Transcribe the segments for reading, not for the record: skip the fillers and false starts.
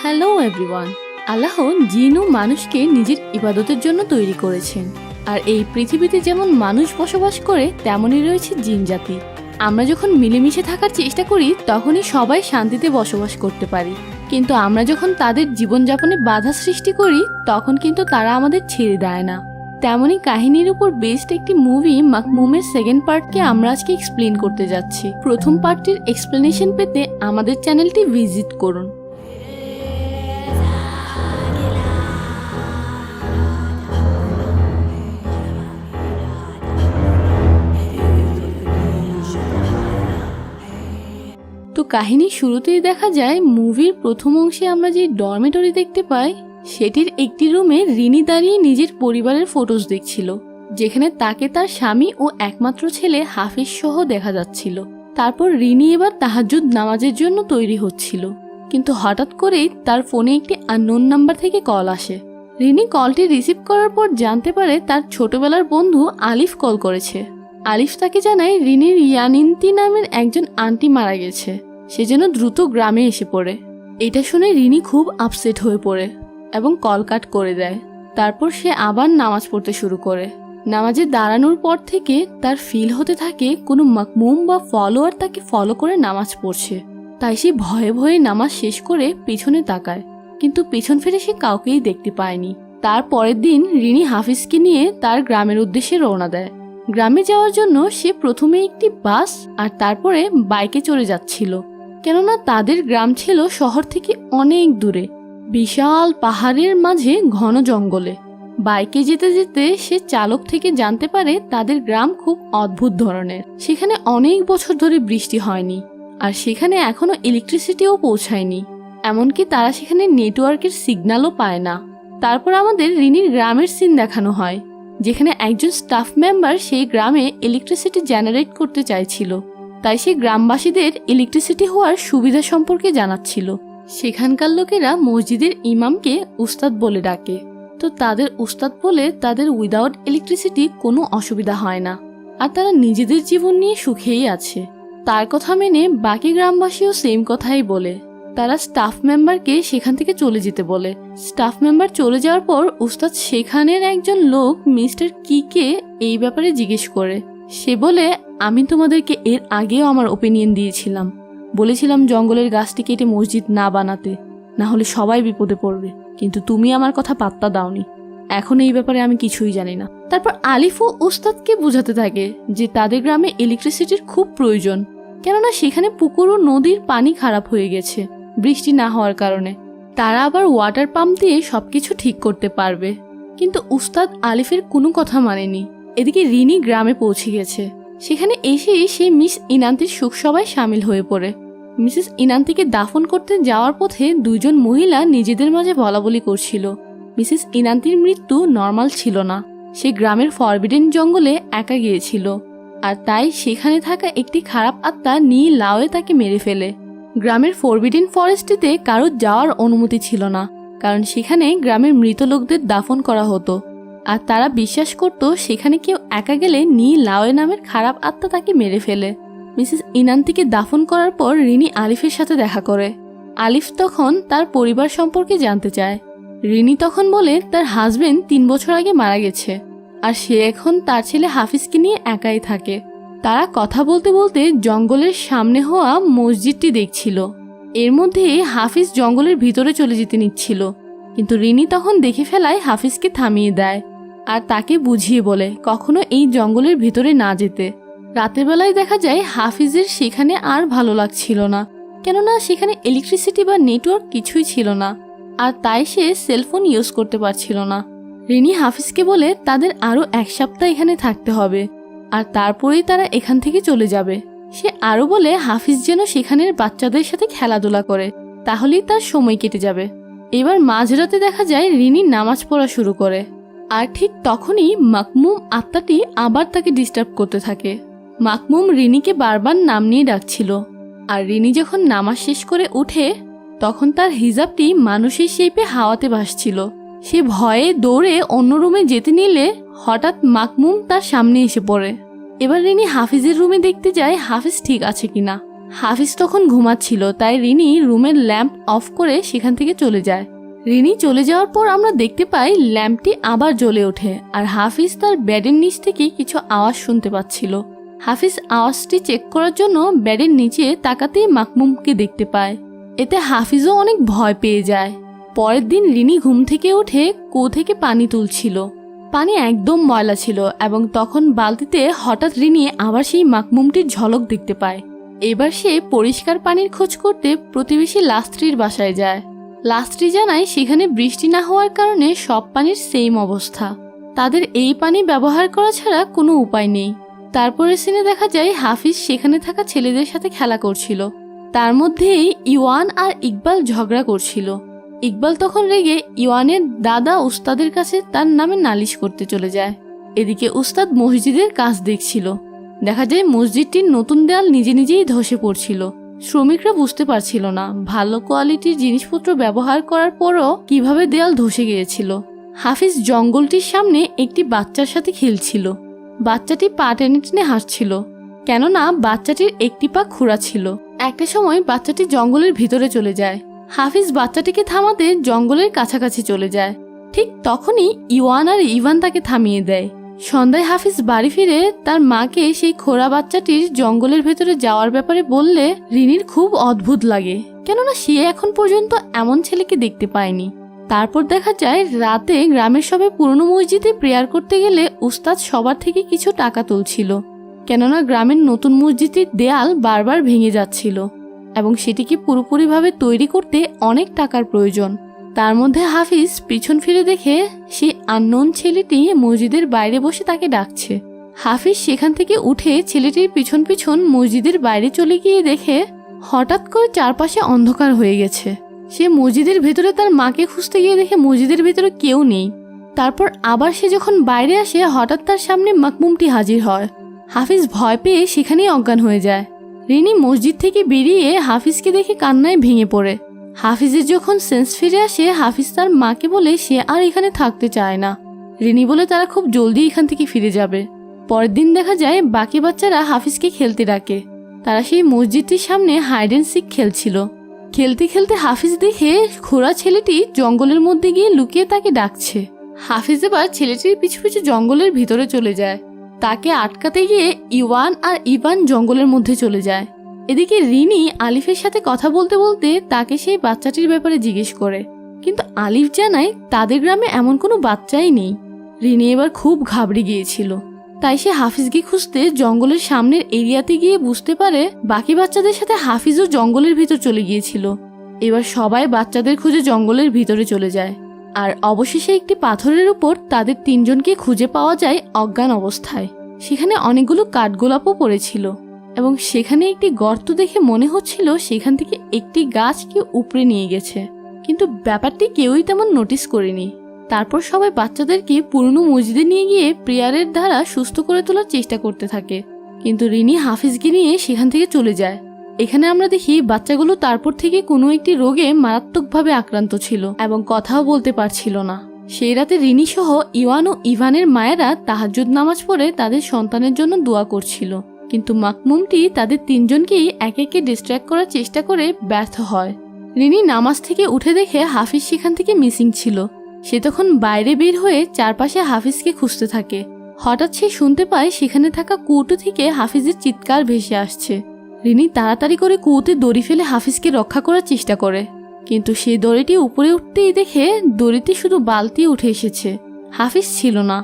Hello everyone. আল্লাহ জিন ও মানুষকে নিজের ইবাদতের জন্য তৈরি করেছেন। আর এই পৃথিবীতে যেমন মানুষ বসবাস করে তেমনই রয়েছে জিন জাতি। আমরা যখন মিলেমিশে থাকার চেষ্টা করি তখনই সবাই শান্তিতে বসবাস করতে পারি, কিন্তু আমরা যখন তাদের জীবনযাপনে বাধা সৃষ্টি করি তখন কিন্তু তারা আমাদের ছেড়ে দেয় না। তেমনই কাহিনীর উপর বেস্ড একটি মুভি মাকমুমের সেকেন্ড পার্টকে আমরা আজকে এক্সপ্লেন করতে যাচ্ছি। প্রথম পার্টটির এক্সপ্লেনেশন পেতে আমাদের চ্যানেলটি ভিজিট করুন। তো কাহিনীর শুরুতেই দেখা যায় মুভির প্রথম অংশে আমরা যে ডরমেটরি দেখতে পাই সেটির একটি রুমে রিনি দাঁড়িয়ে নিজের পরিবারের ফটোজ দেখছিল, যেখানে তাকে তার স্বামী ও একমাত্র ছেলে হাফিজ সহ দেখা যাচ্ছিল। তারপর রিনি এবার তাহাজ্জুদ নামাজের জন্য তৈরি হচ্ছিল, কিন্তু হঠাৎ করেই তার ফোনে একটি আননোন নাম্বার থেকে কল আসে। রিনি কলটি রিসিভ করার পর জানতে পারে তার ছোটবেলার বন্ধু আলিফ কল করেছে। আলিফ তাকে জানায় রিনির ইয়ানিন্তি নামের একজন আন্টি মারা গেছে, সে যেন দ্রুত গ্রামে এসে পড়ে। এটা শুনে রিনি খুব আপসেট হয়ে পড়ে এবং কল কাট করে দেয়। তারপর সে আবার নামাজ পড়তে শুরু করে। নামাজে দাঁড়ানোর পর থেকে তার ফিল হতে থাকে কোনো মাকমুম বা ফলোয়ার তাকে ফলো করে নামাজ পড়ছে। তাই সে ভয়ে ভয়ে নামাজ শেষ করে পিছনে তাকায়, কিন্তু পিছন ফিরে সে কাউকেই দেখতে পায়নি। তার পরের দিন রিনি হাফিজকে নিয়ে তার গ্রামের উদ্দেশ্যে রওনা দেয়। গ্রামে যাওয়ার জন্য সে প্রথমে একটি বাস আর তারপরে বাইকে চড়ে যাচ্ছিল, কেননা তাদের গ্রাম ছিল শহর থেকে অনেক দূরে, বিশাল পাহাড়ের মাঝে ঘন জঙ্গলে। বাইকে যেতে যেতে সে চালক থেকে জানতে পারে তাদের গ্রাম খুব অদ্ভুত ধরনের। সেখানে অনেক বছর ধরে বৃষ্টি হয়নি, আর সেখানে এখনো ইলেকট্রিসিটিও পৌঁছায়নি, এমনকি তারা সেখানে নেটওয়ার্কের সিগন্যালও পায় না। তারপর আমাদের রিনির গ্রামের সিন দেখানো হয়, যেখানে একজন স্টাফ মেম্বার সেই গ্রামে ইলেকট্রিসিটি জেনারেট করতে চাইছিল। তাই সে গ্রামবাসীদের ইলেকট্রিসিটি হওয়ার সুবিধা সম্পর্কে জানাচ্ছিল। সেখানকার লোকেরা মসজিদের ইমামকে উস্তাদ বলে ডাকে, তো তাদের উস্তাদ বলে তাদের উইদাউট ইলেকট্রিসিটি কোনো অসুবিধা হয় না, আর তারা নিজেদের জীবন নিয়ে সুখেই আছে। তার কথা মেনে বাকি গ্রামবাসীও সেম কথাই বলে। তারা স্টাফ মেম্বারকে সেখান থেকে চলে যেতে বলে। স্টাফ মেম্বার চলে যাওয়ার পর উস্তাদ সেখানের একজন লোক মিস্টার কিকে এই ব্যাপারে জিজ্ঞেস করে। সে বলে, আমি তোমাদেরকে এর আগেও আমার ওপিনিয়ন দিয়েছিলাম, বলেছিলাম জঙ্গলের গাছটি কেটে মসজিদ না বানাতে, না হলে সবাই বিপদে পড়বে, কিন্তু তুমি আমার কথা পাত্তা দাওনি। এখন এই ব্যাপারে আমি কিছুই জানি না। তারপর আলিফ ও উস্তাদকে বোঝাতে থাকে যে তাদের গ্রামে ইলেকট্রিসিটির খুব প্রয়োজন, কেননা সেখানে পুকুর ও নদীর পানি খারাপ হয়ে গেছে বৃষ্টি না হওয়ার কারণে। তারা আবার ওয়াটার পাম্প দিয়ে সবকিছু ঠিক করতে পারবে। কিন্তু উস্তাদ আলিফের কোনো কথা মানেনি। এদিকে রিনি গ্রামে পৌঁছে গেছে। সেখানে এসেই সে মিস ইনান্তির শোকসভায় সামিল হয়ে পড়ে। মিসেস ইনান্তিকে দাফন করতে যাওয়ার পথে দুইজন মহিলা নিজেদের মাঝে বলাবলি করছিল। মিসেস ইনান্তির মৃত্যু নর্মাল ছিল না, সে গ্রামের ফরবিডেন জঙ্গলে একা গিয়েছিল, আর তাই সেখানে থাকা একটি খারাপ আত্মা নীল লাওয়ে তাকে মেরে ফেলে। গ্রামের ফরবিডেন ফরেস্টটিতে কারো যাওয়ার অনুমতি ছিল না, কারণ সেখানে গ্রামের মৃত লোকদের দাফন করা হতো, আর তারা বিশ্বাস করত সেখানে কেউ একা গেলে নীল লাওয়ে নামের খারাপ আত্মা তাকে মেরে ফেলে। মিসেস ইনান্তিকে দাফন করার পর রিনি আলিফের সাথে দেখা করে। আলিফ তখন তার পরিবার সম্পর্কে জানতে চায়। রিনি তখন বলে তার হাজবেন্ড 3 বছর আগে মারা গেছে, আর সে এখন তার ছেলে হাফিজকে নিয়ে একাই থাকে। তারা কথা বলতে বলতে জঙ্গলের সামনে হওয়া মসজিদটি দেখছিল। এর মধ্যে হাফিজ জঙ্গলের ভিতরে চলে যেতে নিচ্ছিল, কিন্তু রিনি তখন দেখে ফেলায় হাফিজকে থামিয়ে দেয় আর তাকে বুঝিয়ে বলে কখনো এই জঙ্গলের ভিতরে না যেতে। রাতের বেলায় দেখা যায় হাফিজের সেখানে আর ভালো লাগছিল না, কেননা সেখানে ইলেকট্রিসিটি বা নেটওয়ার্ক কিছুই ছিল না, আর তাই সে সেলফোন ইউজ করতে পারছিল না। রিনি হাফিজকে বলে তাদের আরো 1 সপ্তাহ এখানে থাকতে হবে, আর তারপরেই তারা এখান থেকে চলে যাবে। সে আরো বলে হাফিজ যেন সেখানের বাচ্চাদের সাথে খেলাধুলা করে, তাহলেই তার সময় কেটে যাবে। এবার মাঝরাতে দেখা যায় রিনি নামাজ পড়া শুরু করে, আর ঠিক তখনই মাকমুম আত্মাটি আবার তাকে ডিস্টার্ব করতে থাকে। মাকমুম রিনিকে বারবার নাম নিয়ে ডাকছিল, আর রিনি যখন নামাজ শেষ করে উঠে তখন তার হিজাবটি মানুষের শেপে হাওয়াতে ভাসছিল। সে ভয়ে দৌড়ে অন্য রুমে যেতে নিলে হঠাৎ মাকমুম তার সামনে এসে পড়ে। এবার রিনি হাফিজের রুমে দেখতে যায় হাফিজ ঠিক আছে কিনা। হাফিজ তখন ঘুমাচ্ছিল, তাই রিনি রুমের ল্যাম্প অফ করে সেখান থেকে চলে যায়। রিনি চলে যাওয়ার পর আমরা দেখতে পাই ল্যাম্পটি আবার জ্বলে ওঠে, আর হাফিজ তার বেডের নিচ থেকে কিছু আওয়াজ শুনতে পাচ্ছিল। হাফিজ আওয়াজটি চেক করার জন্য বেডের নিচে তাকাতেই মাকমুমকে দেখতে পায়। এতে হাফিজও অনেক ভয় পেয়ে যায়। পরের দিন রিনি ঘুম থেকে উঠে কুয়ো থেকে পানি তুলছিল। পানি একদম ময়লা ছিল এবং তখন বালতিতে হঠাৎ রিনি আবার সেই মাকমুমটির ঝলক দেখতে পায়। এবার সে পরিষ্কার পানির খোঁজ করতে প্রতিবেশী লাস্ত্রীর বাসায় যায়। লাস্ত্রী জানায় সেখানে বৃষ্টি না হওয়ার কারণে সব পানির সেম অবস্থা, তাদের এই পানি ব্যবহার করা ছাড়া কোনো উপায় নেই। তারপরে সিনে দেখা যায় হাফিজ সেখানে থাকা ছেলেদের সাথে খেলা করছিল। তার মধ্যেই ইওয়ান আর ইকবাল ঝগড়া করছিল। ইকবাল তখন রেগে ইওয়ানের দাদা উস্তাদের কাছে তার নামে নালিশ করতে চলে যায়। এদিকে উস্তাদ মসজিদের কাজ দেখছিল। দেখা যায় মসজিদটির নতুন দেয়াল নিজে নিজেই ধসে পড়ছিল। শ্রমিকরা বুঝতে পারছিল না ভালো কোয়ালিটির জিনিসপত্র ব্যবহার করার পরও কিভাবে দেয়াল ধসে গিয়েছিল। হাফিজ জঙ্গলটির সামনে একটি বাচ্চার সাথে খেলছিল। বাচ্চাটি পা টেনে টেনে হাসছিল, কেননা বাচ্চাটির একটি পা খোঁড়া ছিল। একটা সময় বাচ্চাটি জঙ্গলের ভিতরে চলে যায়। হাফিজ বাচ্চাটিকে থামাতে জঙ্গলের কাছাকাছি চলে যায়। ঠিক তখনই ইওয়ান আর ইভান তাকে থামিয়ে দেয়। সন্ধ্যায় হাফিজ বাড়ি ফিরে তার মাকে সেই খোঁড়া বাচ্চাটির জঙ্গলের ভেতরে যাওয়ার ব্যাপারে বললে রিনির খুব অদ্ভুত লাগে, কেননা সে এখন পর্যন্ত এমন ছেলেকে দেখতে পায়নি। তারপর দেখা যায় রাতে গ্রামের সবাই পুরনো মসজিদে প্রেয়ার করতে গেলে উস্তাদ সবার থেকে কিছু টাকা তুলছিল, কেননা গ্রামের নতুন মসজিদের দেয়াল বারবার ভেঙে যাচ্ছিল এবং সেটিকে পুরোপুরিভাবে তৈরি করতে অনেক টাকার প্রয়োজন। তার মধ্যে হাফিজ পিছন ফিরে দেখে সেই আননোন ছেলেটি মসজিদের বাইরে বসে তাকে ডাকছে। হাফিজ সেখান থেকে উঠে ছেলেটির পিছন পিছন মসজিদের বাইরে চলে গিয়ে দেখে হঠাৎ করে চারপাশে অন্ধকার হয়ে গেছে। সে মসজিদের ভেতরে তার মাকে খুঁজতে গিয়ে দেখে মসজিদের ভেতরে কেউ নেই। তারপর আবার সে যখন বাইরে আসে হঠাৎ তার সামনে মাকমুমটি হাজির হয়। হাফিজ ভয় পেয়ে সেখানেই অজ্ঞান হয়ে যায়। রিনি মসজিদ থেকে বেরিয়ে হাফিজকে দেখে কান্নায় ভেঙে পড়ে। হাফিজের যখন সেন্স ফিরে আসে হাফিজ তার মাকে বলে সে আর এখানে থাকতে চায় না। রিনি বলে তারা খুব জলদি এখান থেকে ফিরে যাবে। পরের দিন দেখা যায় বাকি বাচ্চারা হাফিজকে খেলতে ডাকে। তারা সেই মসজিদটির সামনে হাইড অ্যান্ড সিক খেলছিল। খেলতে খেলতে হাফিজ দেখে খোঁড়া ছেলেটি জঙ্গলের মধ্যে গিয়ে লুকিয়ে তাকে ডাকছে। হাফিজ এবার ছেলেটির পিছু পিছু জঙ্গলের ভিতরে চলে যায়। তাকে আটকাতে গিয়ে ইওয়ান আর ইভান জঙ্গলের মধ্যে চলে যায়। এদিকে রিনি আলিফের সাথে কথা বলতে বলতে তাকে সেই বাচ্চাটির ব্যাপারে জিজ্ঞেস করে, কিন্তু আলিফ জানায় তাদের গ্রামে এমন কোনো বাচ্চাই নেই। রিনি এবার খুব ঘাবড়ে গিয়েছিল, তাই সে হাফিজকে খুঁজতে জঙ্গলের সামনের এরিয়াতে গিয়ে বুঝতে পারে বাকি বাচ্চাদের সাথে হাফিজও জঙ্গলের ভিতর চলে গিয়েছিল। এবার সবাই বাচ্চাদের খুঁজে জঙ্গলের ভিতরে চলে যায়, আর অবশেষে একটি পাথরের উপর তাদের তিনজনকে খুঁজে পাওয়া যায় অজ্ঞান অবস্থায়। সেখানে অনেকগুলো কাঠগোলাপও পড়েছিল এবং সেখানে একটি গর্ত দেখে মনে হচ্ছিল সেখান থেকে একটি গাছ কেউ উপড়ে নিয়ে গেছে, কিন্তু ব্যাপারটি কেউই তেমন নোটিস করেনি। তারপর সবাই বাচ্চাদেরকে পুরনো মসজিদে নিয়ে গিয়ে প্রেয়ারের দ্বারা সুস্থ করে তোলার চেষ্টা করতে থাকে, কিন্তু রিনি হাফিজকে নিয়ে সেখান থেকে চলে যায়। এখানে আমরা দেখি বাচ্চাগুলো তারপর থেকে কোনো একটি রোগে মারাত্মকভাবে আক্রান্ত ছিল এবং কথাও বলতে পারছিল না। সেই রাতে রিনি সহ ইওয়ান ও ইভানের মায়েরা তাহাজ্জুদ নামাজ পড়ে তাদের সন্তানের জন্য দোয়া করছিল, কিন্তু মাকমুমটি তাদের তিনজনকেই একে একে ডিস্ট্র্যাক্ট করার চেষ্টা করে ব্যর্থ হয়। রিনি নামাজ থেকে উঠে দেখে হাফিজ সেখান থেকে মিসিং ছিল। সে তখন বাইরে বের হয়ে চারপাশে হাফিজকে খুঁজতে থাকে। হঠাৎ সে শুনতে পায় সেখানে থাকা কুয়োটো থেকে হাফিজের চিৎকার ভেসে আসছে। রিনি তাড়াতাড়ি করে কুয়োতে দড়ি ফেলে হাফিজকে রক্ষা করার চেষ্টা করে, কিন্তু সেই দড়িটি উপরে উঠতেই দেখে দড়িতে শুধু বালতি উঠে এসেছে, হাফিজ ছিল না।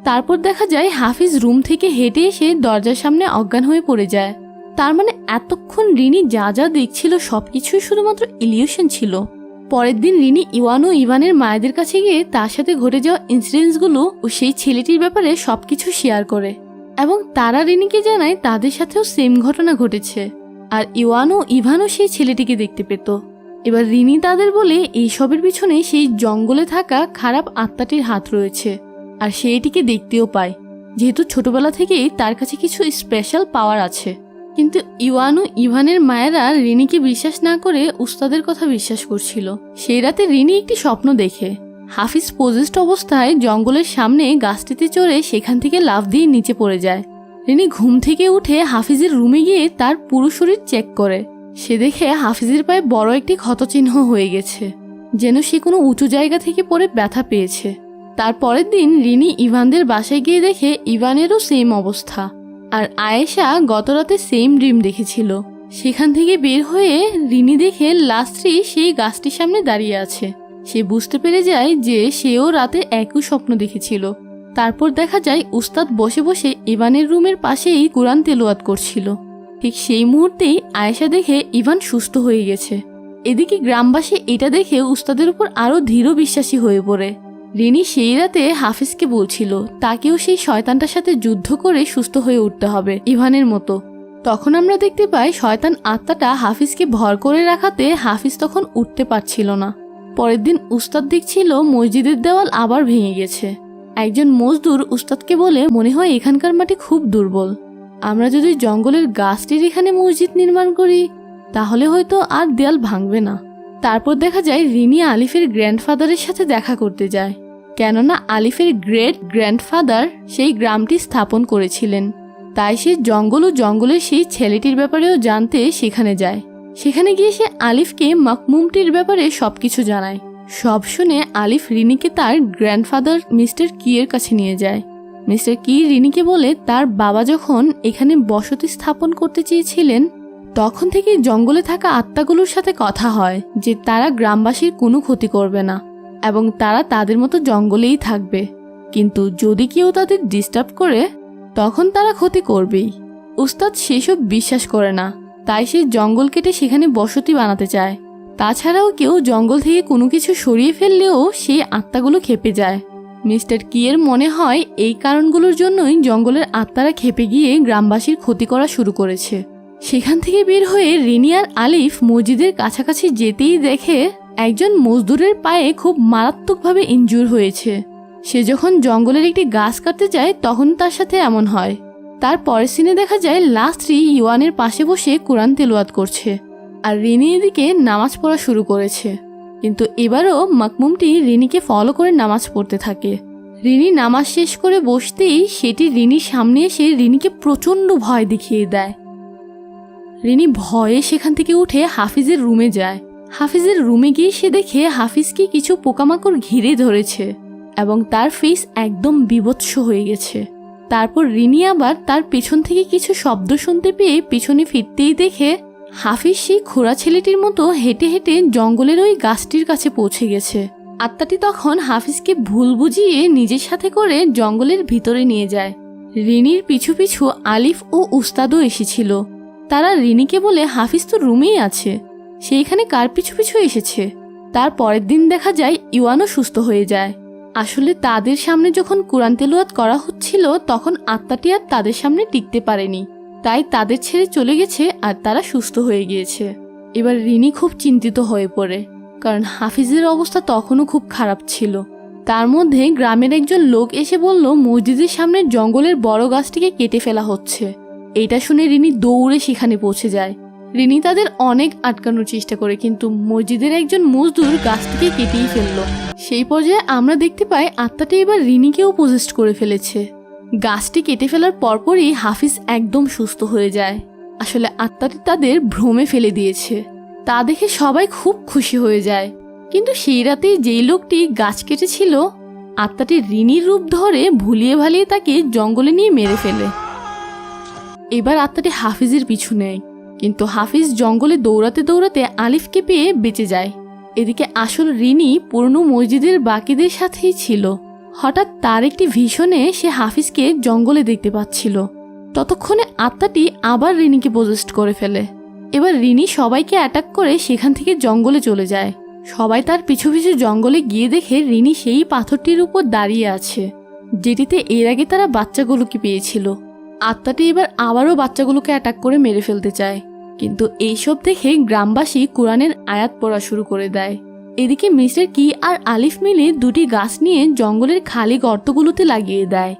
তারপর দেখা যায় হাফিজ রুম থেকে হেঁটে এসে দরজার সামনে অজ্ঞান হয়ে পড়ে যায়। তার মানে এতক্ষণ রিনি যা যা দেখছিল সবকিছুই শুধুমাত্র ইলিউশন ছিল। পরের দিন রিনি ইওয়ান ও ইভানের মায়েদের কাছে গিয়ে তার সাথে ঘটে যাওয়া ইনসিডেন্টসগুলো ও সেই ছেলেটির ব্যাপারে সবকিছু শেয়ার করে এবং তারা রিনিকে জানায় তাদের সাথেও সেম ঘটনা ঘটেছে, আর ইওয়ান ও ইভানও সেই ছেলেটিকে দেখতে পেত। এবার রিনি তাদের বলে এইসবের পিছনে সেই জঙ্গলে থাকা খারাপ আত্মাটির হাত রয়েছে, আর সে এটিকে দেখতেও পায়, যেহেতু ছোটবেলা থেকেই তার কাছে কিছু স্পেশাল পাওয়ার আছে। কিন্তু ইওয়ান ও ইভানের মায়েরা রিনিকে বিশ্বাস না করে উস্তাদের কথা বিশ্বাস করছিল। সেই রাতে রিনি একটি স্বপ্ন দেখে হাফিজ পজেস্ট অবস্থায় জঙ্গলের সামনে গাছটিতে চড়ে সেখান থেকে লাফ দিয়ে নিচে পড়ে যায়। রিনি ঘুম থেকে উঠে হাফিজের রুমে গিয়ে তার পুরো শরীর চেক করে। সে দেখে হাফিজের পায়ে বড় একটি ক্ষতচিহ্ন হয়ে গেছে, যেন সে কোনো উঁচু জায়গা থেকে পড়ে ব্যথা পেয়েছে। তার পরের দিন রিনি ইভানদের বাসায় গিয়ে দেখে ইভানেরও সেম অবস্থা, আর আয়েশা গতরাতে সেম ড্রিম দেখেছিল। সেখান থেকে বের হয়ে রিনি দেখে লাস্ট্রি সেই গাছটির সামনে দাঁড়িয়ে আছে। সে বুঝতে পেরে যায় যে সেও রাতে একই স্বপ্ন দেখেছিল। তারপর দেখা যায় উস্তাদ বসে বসে ইভানের রুমের পাশেই কোরআন তেলাওয়াত করছিল। ঠিক সেই মুহূর্তেই আয়েশা দেখে ইভান সুস্থ হয়ে গেছে। এদিকে গ্রামবাসী এটা দেখে উস্তাদের উপর আরো দৃঢ় বিশ্বাসী হয়ে পড়ে। রিনি সেই রাতে হাফিজকে বলছিল তাকেও সেই শয়তানটার সাথে যুদ্ধ করে সুস্থ হয়ে উঠতে হবে ইভানের মতো। তখন আমরা দেখতে পাই শয়তান আত্মাটা হাফিজকে ভর করে রাখাতে হাফিজ তখন উঠতে পারছিল না। পরের দিন উস্তাদ দেখছিল মসজিদের দেওয়াল আবার ভেঙে গেছে। একজন মজদুর উস্তাদকে বলে, মনে হয় এখানকার মাটি খুব দুর্বল, আমরা যদি জঙ্গলের গাছটির এখানে মসজিদ নির্মাণ করি তাহলে হয়তো আর দেয়াল ভাঙবে না। তারপর দেখা যায় রিনি আলিফের গ্র্যান্ডফাদারের সাথে দেখা করতে যায়, কেননা আলিফের গ্রেট গ্র্যান্ডফাদার সেই গ্রামটি স্থাপন করেছিলেন। তাই সে জঙ্গল ও জঙ্গলের সেই ছেলেটির ব্যাপারেও জানতে সেখানে যায়। সেখানে গিয়ে সে আলিফকে মাকমুমটির ব্যাপারে সবকিছু জানায়। সব শুনে আলিফ রিনিকে তার গ্র্যান্ডফাদার মিস্টার কিয়ের কাছে নিয়ে যায়। মিস্টার কি রিনিকে বলে তার বাবা যখন এখানে বসতি স্থাপন করতে চেয়েছিলেন তখন থেকে জঙ্গলে থাকা আত্মাগুলোর সাথে কথা হয় যে তারা গ্রামবাসীর কোনো ক্ষতি করবে না এবং তারা তাদের মতো জঙ্গলেই থাকবে, কিন্তু যদি কেউ তাদের ডিস্টার্ব করে তখন তারা ক্ষতি করবেই। উস্তাদ সেসব বিশ্বাস করে না, তাই সে জঙ্গল কেটে সেখানে বসতি বানাতে চায়। তাছাড়াও কেউ জঙ্গল থেকে কোনো কিছু সরিয়ে ফেললেও সেই আত্মাগুলো খেপে যায়। মিস্টার কিয়ের মনে হয় এই কারণগুলোর জন্যই জঙ্গলের আত্মারা খেপে গিয়ে গ্রামবাসীর ক্ষতি করা শুরু করেছে। সেখান থেকে বের হয়ে রিনি আর আলিফ মসজিদের কাছাকাছি যেতেই দেখে একজন মজদুরের পায়ে খুব মারাত্মকভাবে ইনজুর হয়েছে। সে যখন জঙ্গলের একটি গাছ কাটতে যায় তখন তার সাথে এমন হয়। তার পরের সিনে দেখা যায় লাস্ট্রি ইওয়ানের পাশে বসে কোরআন তেলাওয়াত করছে আর রিনি এদিকে নামাজ পড়া শুরু করেছে। কিন্তু এবারও মাকমুমটি রিনিকে ফলো করে নামাজ পড়তে থাকে। রিনি নামাজ শেষ করে বসতেই সেটি রিনির সামনে এসে রিনিকে প্রচণ্ড ভয় দেখিয়ে দেয়। রিনি ভয়ে সেখান থেকে উঠে হাফিজের রুমে যায়। হাফিজের রুমে গিয়ে সে দেখে হাফিজকে কিছু পোকামাকড় ঘিরে ধরেছে এবং তার ফেস একদম বিভৎস হয়ে গেছে। তারপর রিনি আবার তার পেছন থেকে কিছু শব্দ শুনতে পেয়ে পিছনে ফিরতেই দেখে হাফিজ সেই খোড়া ছেলেটির মতো হেঁটে হেঁটে জঙ্গলের ওই গাছটির কাছে পৌঁছে গেছে। আত্মাটি তখন হাফিজকে ভুল বুঝিয়ে নিজের সাথে করে জঙ্গলের ভিতরে নিয়ে যায়। রিনির পিছু পিছু আলিফ ও উস্তাদও এসেছিল। তারা রিনিকে বলে হাফিজ তো রুমেই আছে, সেইখানে কার পিছু পিছু এসেছে। তার পরের দিন দেখা যায় ইওয়ানও সুস্থ হয়ে যায়। আসলে তাদের সামনে যখন কোরআন তেলাওয়াত করা হচ্ছিল তখন আত্মাটি আর তাদের সামনে টিকতে পারেনি, তাই তাদের ছেড়ে চলে গেছে আর তারা সুস্থ হয়ে গিয়েছে। এবার রিনি খুব চিন্তিত হয়ে পড়ে, কারণ হাফিজের অবস্থা তখনও খুব খারাপ ছিল। তার মধ্যে গ্রামের একজন লোক এসে বলল মসজিদের সামনের জঙ্গলের বড় গাছটিকে কেটে ফেলা হচ্ছে। এটা শুনে রিনি দৌড়ে সেখানে পৌঁছে যায়। রিনি তাদের অনেক আটকানোর চেষ্টা করে, কিন্তু মসজিদের একজন মজদুর গাছটিকে কেটেই ফেললো। সেই পর্যায়ে আমরা দেখতে পাই আত্মাটি এবার রিনিকেও পজেস্ট করে ফেলেছে। গাছটি কেটে ফেলার পরপরই হাফিজ একদম সুস্থ হয়ে যায়। আসলে আত্মাটি তাদের ভ্রমে ফেলে দিয়েছে। তা দেখে সবাই খুব খুশি হয়ে যায়। কিন্তু সেই রাতে যেই লোকটি গাছ কেটেছিল আত্মাটি রিনির রূপ ধরে ভুলিয়ে ভালিয়ে তাকে জঙ্গলে নিয়ে মেরে ফেলে। এবার আত্মাটি হাফিজের পিছু নেয়, কিন্তু হাফিজ জঙ্গলে দৌড়াতে দৌড়াতে আলিফকে পেয়ে বেঁচে যায়। এদিকে আসল রিনি পুরনো মসজিদের বাকিদের সাথেই ছিল। হঠাৎ তার একটি ভিশনে সে হাফিজকে জঙ্গলে দেখতে পাচ্ছিল। ততক্ষণে আত্মাটি আবার রিনিকে পজেস্ট করে ফেলে। এবার রিনি সবাইকে অ্যাটাক করে সেখান থেকে জঙ্গলে চলে যায়। সবাই তার পিছু পিছু জঙ্গলে গিয়ে দেখে রিনি সেই পাথরটির উপর দাঁড়িয়ে আছে, যেটিতে এর আগে তারা বাচ্চাগুলোকে পেয়েছিল। আত্মাটি এবার আবারও বাচ্চাগুলোকে অ্যাটাক করে মেরে ফেলতে চায়, কিন্তু এইসব দেখে গ্রামবাসী কোরআনের আয়াত পড়া শুরু করে দেয়। এদিকে মিস্টার কি আর আলিফ মিলে দুটি গাছ নিয়ে জঙ্গলের খালি গর্তগুলোতে লাগিয়ে দেয়,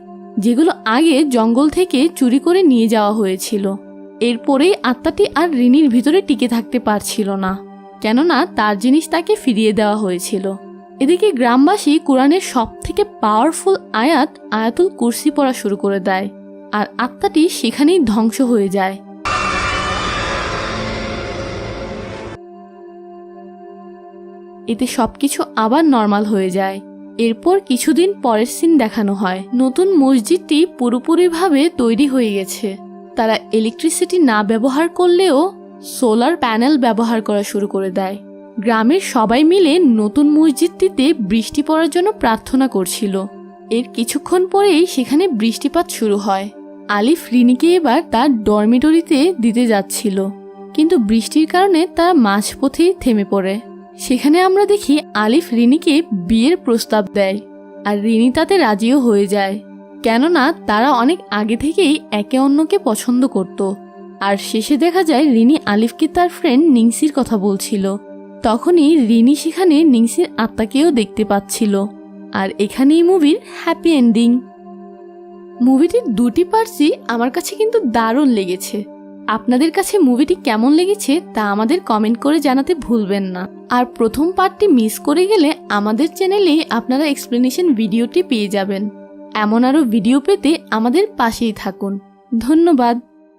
যেগুলো আগে জঙ্গল থেকে চুরি করে নিয়ে যাওয়া হয়েছিল। এরপরেই আত্মাটি আর রিনির ভিতরে টিকে থাকতে পারছিল না, কেননা তার জিনিস তাকে ফিরিয়ে দেওয়া হয়েছিল। এদিকে গ্রামবাসী কোরআনের সব থেকে পাওয়ারফুল আয়াতুল কুরসি পড়া শুরু করে দেয়, আর আত্মাটি সেখানেই ধ্বংস হয়ে যায়। এতে সবকিছু আবার নর্মাল হয়ে যায়। এরপর কিছুদিন পরের সিন দেখানো হয়। নতুন মসজিদটি পুরোপুরিভাবে তৈরি হয়ে গেছে। তারা ইলেকট্রিসিটি না ব্যবহার করলেও সোলার প্যানেল ব্যবহার করা শুরু করে দেয়। গ্রামের সবাই মিলে নতুন মসজিদটিতে বৃষ্টি পড়ার জন্য প্রার্থনা করছিল। এর কিছুক্ষণ পরেই সেখানে বৃষ্টিপাত শুরু হয়। আলিফ রিনিকে এবার তার ডরমিটরিতে দিতে যাচ্ছিল, কিন্তু বৃষ্টির কারণে তারা মাঝপথেই থেমে পড়ে। সেখানে আমরা দেখি আলিফ রিনিকে বিয়ের প্রস্তাব দেয়, আর রিনি তাতে রাজিও হয়ে যায়, কেননা তারা অনেক আগে থেকেই একে অন্যকে পছন্দ করত। আর শেষে দেখা যায় রিনি আলিফকে তার ফ্রেন্ড নিংসির কথা বলছিল। তখনই রিনি সেখানে নিংসির আত্মাকেও দেখতে পাচ্ছিল। আর এখানেই মুভির হ্যাপি এন্ডিং। মুভিটির দুটি পার্টসই আমার কাছে কিন্তু দারুণ লেগেছে। আপনাদের কাছে মুভিটি কেমন লেগেছে তা আমাদের কমেন্ট করে জানাতে ভুলবেন না। আর প্রথম পার্টটি মিস করে গেলে আমাদের চ্যানেলে আপনারা এক্সপ্লেনেশন ভিডিওটি পেয়ে যাবেন। এমন আরও ভিডিও পেতে আমাদের পাশেই থাকুন। ধন্যবাদ।